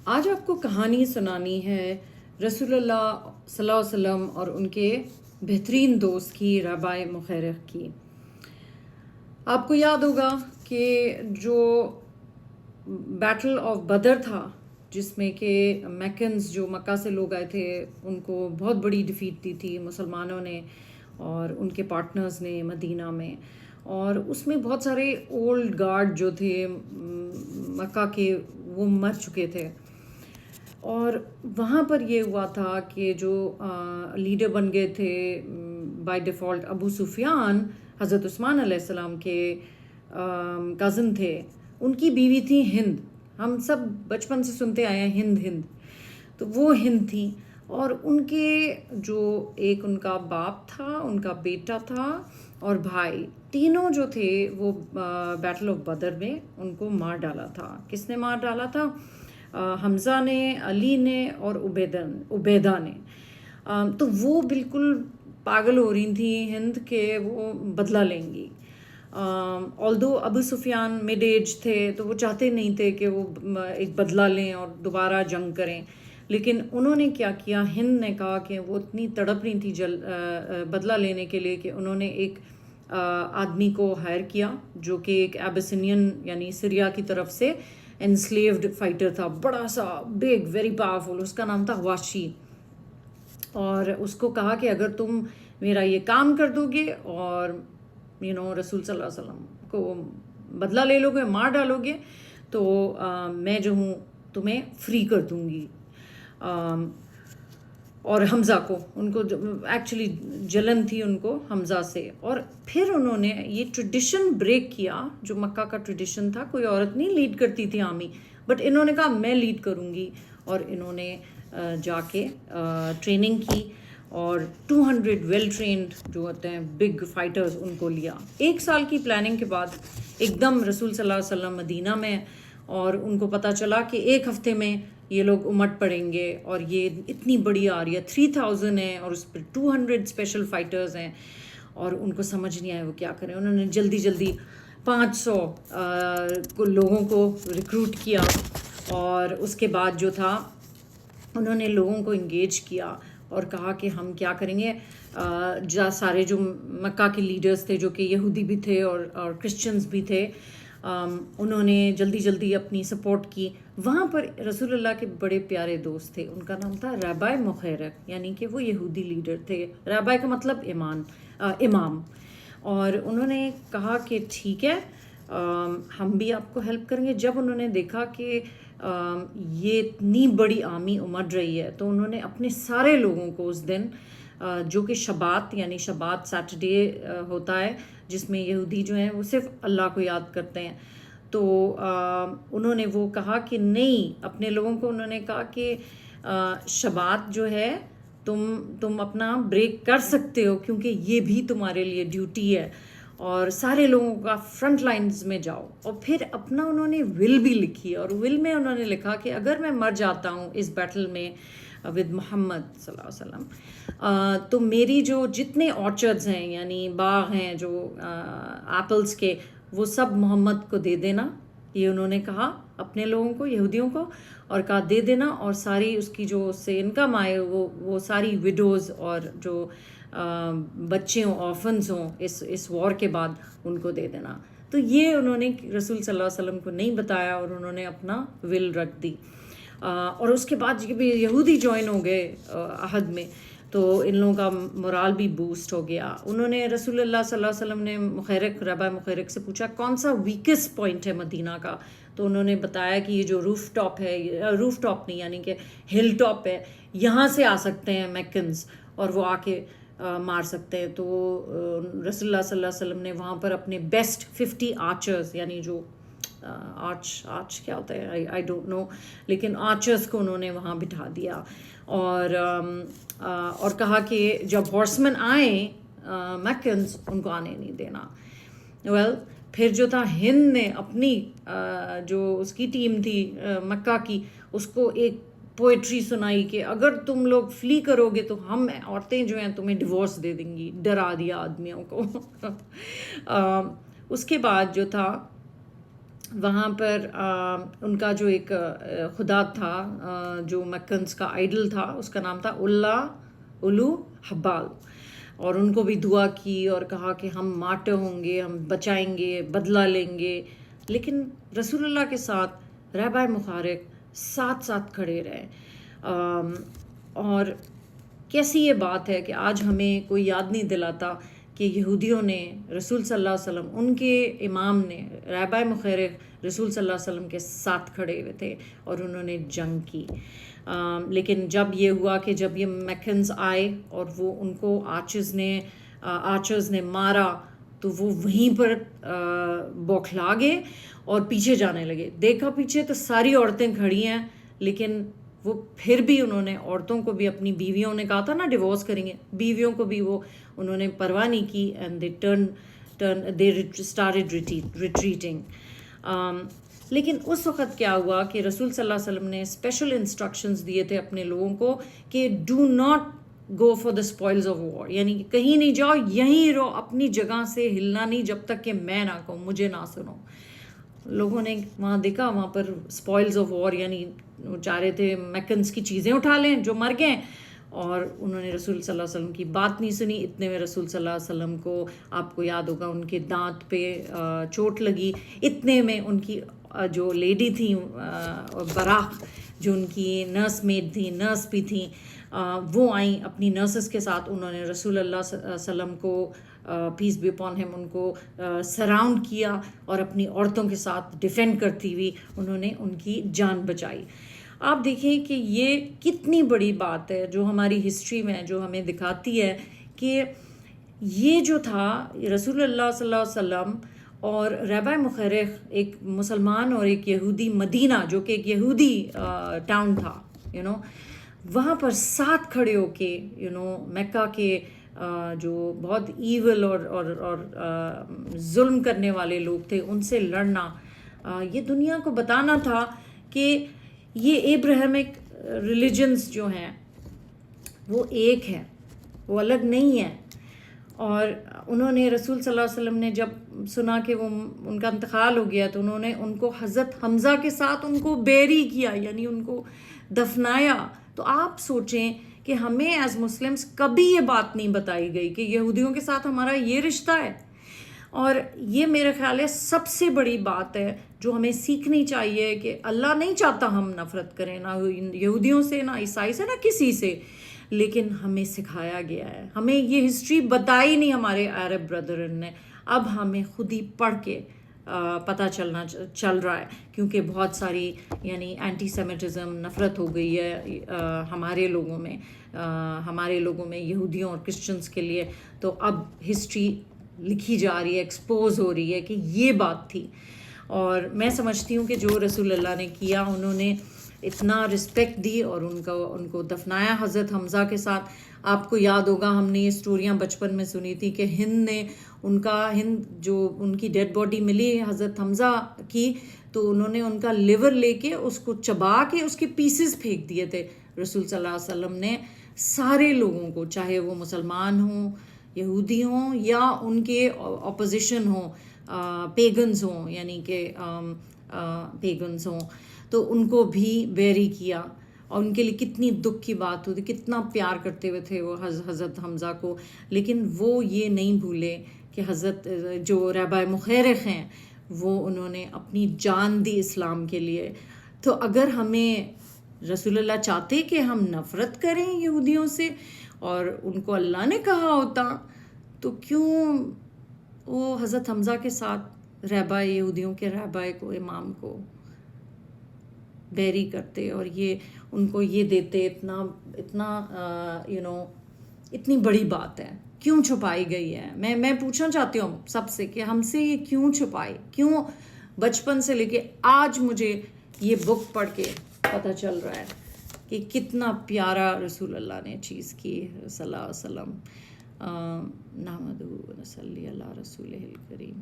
آج آپ کو کہانی سنانی ہے رسول اللہ صلی اللہ علیہ وسلم اور ان کے بہترین دوست کی، رابع مخیرق کی۔ آپ کو یاد ہوگا کہ جو بیٹل آف بدر تھا، جس میں کہ میکنز جو مکہ سے لوگ آئے تھے ان کو بہت بڑی ڈیفیٹ دی تھی مسلمانوں نے اور ان کے پارٹنرز نے مدینہ میں، اور اس میں بہت سارے اولڈ گارڈ جو تھے مکہ کے وہ مر چکے تھے، اور وہاں پر یہ ہوا تھا کہ جو لیڈر بن گئے تھے بائی ڈیفالٹ ابو سفیان، حضرت عثمان علیہ السلام کے کزن تھے، ان کی بیوی تھی ہند۔ ہم سب بچپن سے سنتے آئے ہیں ہند ہند، تو وہ ہند تھی، اور ان کے جو ایک ان کا باپ تھا، ان کا بیٹا تھا اور بھائی، تینوں جو تھے وہ بیٹل آف بدر میں ان کو مار ڈالا تھا۔ کس نے مار ڈالا تھا؟ حمزہ نے، علی نے اور عبیدہ نے۔ تو وہ بالکل پاگل ہو رہی تھیں ہند کہ وہ بدلہ لیں گی۔ آلدو ابو سفیان مڈ ایج تھے تو وہ چاہتے نہیں تھے کہ وہ ایک بدلہ لیں اور دوبارہ جنگ کریں، لیکن انہوں نے کیا کیا، ہند نے کہا کہ وہ اتنی تڑپ رہی تھی بدلہ لینے کے لیے کہ انہوں نے ایک آدمی کو ہائر کیا جو کہ ایک ایبیسینین یعنی سریا کی طرف سے انسلیوڈ فائٹر تھا، بڑا سا بگ ویری پاورفل، اس کا نام تھا واشی، اور اس کو کہا کہ اگر تم میرا یہ کام کر دو گے اور رسول صلی اللہ علیہ وسلم کو بدلہ لے لو گے، مار ڈالو گے، تو میں جو ہوں تمہیں فری کر دوں گی۔ اور حمزہ کو، ان کو ایکچولی جلن تھی ان کو حمزہ سے، اور پھر انہوں نے یہ ٹریڈیشن بریک کیا جو مکہ کا ٹریڈیشن تھا، کوئی عورت نہیں لیڈ کرتی تھی آرمی، بٹ انہوں نے کہا میں لیڈ کروں گی، اور انہوں نے جا کے ٹریننگ کی اور 200 ویل ٹرینڈ جو ہوتے ہیں بگ فائٹرز ان کو لیا۔ 1 سال کی پلاننگ کے بعد ایک دم رسول صلی اللہ علیہ وسلم مدینہ میں، اور ان کو پتہ چلا کہ 1 ہفتے میں یہ لوگ امٹ پڑیں گے، اور یہ اتنی بڑی آ رہی ہے، 3000 ہیں اور اس پر 200 اسپیشل فائٹرز ہیں، اور ان کو سمجھ نہیں آیا وہ کیا کریں۔ انہوں نے جلدی جلدی 500 لوگوں کو ریکروٹ کیا، اور اس کے بعد جو تھا انہوں نے لوگوں کو انگیج کیا اور کہا کہ ہم کیا کریں گے۔ سارے جو مکہ کے لیڈرز تھے جو کہ یہودی بھی تھے اور کرسچنز بھی تھے، انہوں نے جلدی جلدی اپنی سپورٹ کی۔ وہاں پر رسول اللہ کے بڑے پیارے دوست تھے، ان کا نام تھا رابع مخیرق، یعنی کہ وہ یہودی لیڈر تھے۔ رابع کا مطلب امام، اور انہوں نے کہا کہ ٹھیک ہے ہم بھی آپ کو ہیلپ کریں گے۔ جب انہوں نے دیکھا کہ یہ اتنی بڑی آرمی امڑ رہی ہے، تو انہوں نے اپنے سارے لوگوں کو اس دن، جو کہ شبات یعنی شبات سیٹرڈے ہوتا ہے جس میں یہودی جو ہیں وہ صرف اللہ کو یاد کرتے ہیں، تو انہوں نے وہ کہا کہ نہیں، اپنے لوگوں کو انہوں نے کہا کہ شبات جو ہے تم اپنا بریک کر سکتے ہو، کیونکہ یہ بھی تمہارے لیے ڈیوٹی ہے، اور سارے لوگوں کا فرنٹ لائنز میں جاؤ۔ اور پھر اپنا انہوں نے ول بھی لکھی، اور ول میں انہوں نے لکھا کہ اگر میں مر جاتا ہوں اس بیٹل میں ود محمد صلی اللہ علیہ وسلم، تو میری جو جتنے آرچرڈز ہیں یعنی باغ ہیں جو ایپلز کے، وہ سب محمد کو دے دینا۔ یہ انہوں نے کہا اپنے لوگوں کو، یہودیوں کو، اور کہا دے دینا، اور ساری اس کی جو اس سے انکم آئے وہ ساری وڈوز اور جو بچے ہوں، آرفنز ہوں اس وار کے بعد، ان کو دے دینا۔ تو یہ انہوں نے رسول صلی اللہ علیہ وسلم کو نہیں بتایا، اور انہوں نے اپنا ول رکھ دی۔ اور اس کے بعد جب یہودی جوائن ہو گئے عہد میں، تو ان لوگوں کا مورال بھی بوسٹ ہو گیا۔ انہوں نے رسول اللہ صلی اللہ علیہ وسلم نے رابع مخیرق سے پوچھا کون سا ویکسٹ پوائنٹ ہے مدینہ کا، تو انہوں نے بتایا کہ یہ جو روف ٹاپ ہے، روف ٹاپ نہیں یعنی کہ ہل ٹاپ ہے، یہاں سے آ سکتے ہیں میکنز، اور وہ آ کے مار سکتے ہیں۔ تو رسول اللہ صلی اللہ علیہ وسلم نے وہاں پر اپنے بیسٹ 50 آرچرز، یعنی جو آرچ کیا ہوتا ہے آئی ڈونٹ نو، لیکن آرچرز کو انہوں نے وہاں بٹھا دیا، اور کہا کہ جب ہارس مین آئیں میکنز، ان کو آنے نہیں دینا۔ پھر جو تھا ہند نے اپنی جو اس کی ٹیم تھی مکہ کی، اس کو ایک پوئٹری سنائی کہ اگر تم لوگ فلی کرو گے تو ہم عورتیں جو ہیں تمہیں ڈیورس دے دیں گی، ڈرا دیا آدمیوں کو۔ اس کے بعد جو تھا وہاں پر ان کا جو ایک خدا تھا جو مکنز کا آئیڈل تھا، اس کا نام تھا الو حبال، اور ان کو بھی دعا کی اور کہا کہ ہم مارٹر ہوں گے، ہم بچائیں گے، بدلہ لیں گے. لیکن رسول اللہ کے ساتھ رہبۂ مخارق ساتھ کھڑے رہے. اور کیسی یہ بات ہے کہ آج ہمیں کوئی یاد نہیں دلاتا کہ یہودیوں نے رسول صلی اللہ علیہ وسلم، ان کے امام نے، رہبۂ مخارق رسول صلی اللہ علیہ وسلم کے ساتھ کھڑے ہوئے تھے اور انہوں نے جنگ کی. لیکن جب یہ ہوا کہ جب یہ میکنز آئے اور وہ ان کو آرچرز نے مارا تو وہ وہیں پر بوکھلا گئے اور پیچھے جانے لگے. دیکھا پیچھے تو ساری عورتیں کھڑی ہیں، لیکن وہ پھر بھی انہوں نے عورتوں کو بھی، اپنی بیویوں نے کہا تھا نا ڈیورس کریں گے، بیویوں کو بھی وہ انہوں نے پرواہ نہیں کی. And they started retreating. لیکن اس وقت کیا ہوا کہ رسول صلی اللہ علیہ وسلم نے اسپیشل انسٹرکشنز دیے تھے اپنے لوگوں کو کہ do not go for the spoils of war, یعنی کہ کہیں نہیں جاؤ، یہیں رہو، اپنی جگہ سے ہلنا نہیں جب تک کہ میں نہ کہوں، مجھے نہ سنو. لوگوں نے وہاں دیکھا، وہاں پر اسپوائلز آف وار، یعنی وہ چاہ رہے تھے میکنز کی چیزیں اٹھا لیں جو مر گئے، اور انہوں نے رسول صلی اللہ علیہ وسلم کی بات نہیں سنی. اتنے میں رسول صلی اللہ علیہ وسلم کو، آپ کو یاد ہوگا، ان کے دانت پہ چوٹ لگی. اتنے میں ان کی جو لیڈی تھیں براق، جو ان کی نرس میڈ تھیں، نرس بھی تھیں، وہ آئیں اپنی نرسز کے ساتھ. انہوں نے رسول اللہ صلی اللہ علیہ وسلم کو، پیس بی اپون ہم، ان کو سراؤنڈ کیا اور اپنی عورتوں کے ساتھ ڈیفینڈ کرتی ہوئی انہوں نے ان کی جان بچائی. آپ دیکھیں کہ یہ کتنی بڑی بات ہے جو ہماری ہسٹری میں، جو ہمیں دکھاتی ہے کہ یہ جو تھا رسول اللہ صلی اللہ علیہ وسلم اور رہبۂ مخارق، ایک مسلمان اور ایک یہودی، مدینہ جو کہ ایک یہودی ٹاؤن تھا، وہاں پر ساتھ کھڑے ہو کے، مکہ کے جو بہت ایول اور ظلم کرنے والے لوگ تھے، ان سے لڑنا، یہ دنیا کو بتانا تھا کہ یہ ابراہیمک ریلیجنز جو ہیں وہ ایک ہے، وہ الگ نہیں ہے. اور انہوں نے رسول صلی اللہ علیہ وسلم نے جب سنا کہ وہ ان کا انتقال ہو گیا تو انہوں نے ان کو حضرت حمزہ کے ساتھ ان کو بیری کیا، یعنی ان کو دفنایا. تو آپ سوچیں کہ ہمیں ایز مسلمس کبھی یہ بات نہیں بتائی گئی کہ یہودیوں کے ساتھ ہمارا یہ رشتہ ہے. اور یہ میرے خیال ہے سب سے بڑی بات ہے جو ہمیں سیکھنی چاہیے کہ اللہ نہیں چاہتا ہم نفرت کریں، نہ یہودیوں سے، نہ عیسائی سے، نہ کسی سے، لیکن ہمیں سکھایا گیا ہے. ہمیں یہ ہسٹری بتائی نہیں ہمارے عرب بردرن نے، اب ہمیں خود ہی پڑھ کے پتہ چل رہا ہے، کیونکہ بہت ساری یعنی اینٹی سیمیٹزم، نفرت ہو گئی ہے ہمارے لوگوں میں یہودیوں اور کرسچنس کے لیے. تو اب ہسٹری لکھی جا رہی ہے، ایکسپوز ہو رہی ہے کہ یہ بات تھی. اور میں سمجھتی ہوں کہ جو رسول اللہ نے کیا، انہوں نے اتنا رسپیکٹ دی اور ان کو دفنایا حضرت حمزہ کے ساتھ. آپ کو یاد ہوگا، ہم نے یہ اسٹوریاں بچپن میں سنی تھی کہ ہند جو ان کی ڈیڈ باڈی ملی حضرت حمزہ کی، تو انہوں نے ان کا لیور لے کے اس کو چبا کے اس کے پیسز پھینک دیے تھے. رسول صلی اللہ علیہ وسلم نے سارے لوگوں کو، چاہے وہ مسلمان ہوں، یہودی ہوں، یا ان کے اپوزیشن ہوں، پیگنز ہوں، یعنی کہ پیگنز ہوں، تو ان کو بھی بیری کیا. اور ان کے لیے کتنی دکھ کی بات ہوتی، کتنا پیار کرتے ہوئے تھے وہ حضرت حمزہ کو. لیکن وہ یہ نہیں بھولے کہ حضرت جو رہبۂ مخارق ہیں وہ انہوں نے اپنی جان دی اسلام کے لیے. تو اگر ہمیں رسول اللہ چاہتے کہ ہم نفرت کریں یہودیوں سے اور ان کو اللہ نے کہا ہوتا، تو کیوں وہ حضرت حمزہ کے ساتھ رہبہ یہودیوں کے رہبہ کو، امام کو بیری کرتے اور یہ ان کو یہ دیتے؟ اتنا اتنی بڑی بات ہے، کیوں چھپائی گئی ہے؟ میں پوچھنا چاہتی ہوں سب سے کہ ہم سے یہ کیوں چھپائی، کیوں بچپن سے لے کے آج مجھے یہ بک پڑھ کے پتہ چل رہا ہے کہ کتنا پیارا رسول اللہ نے چیز کی صلی اللہ علیہ وسلم. نحمدہ و نصلی علی رسولہ الکریم.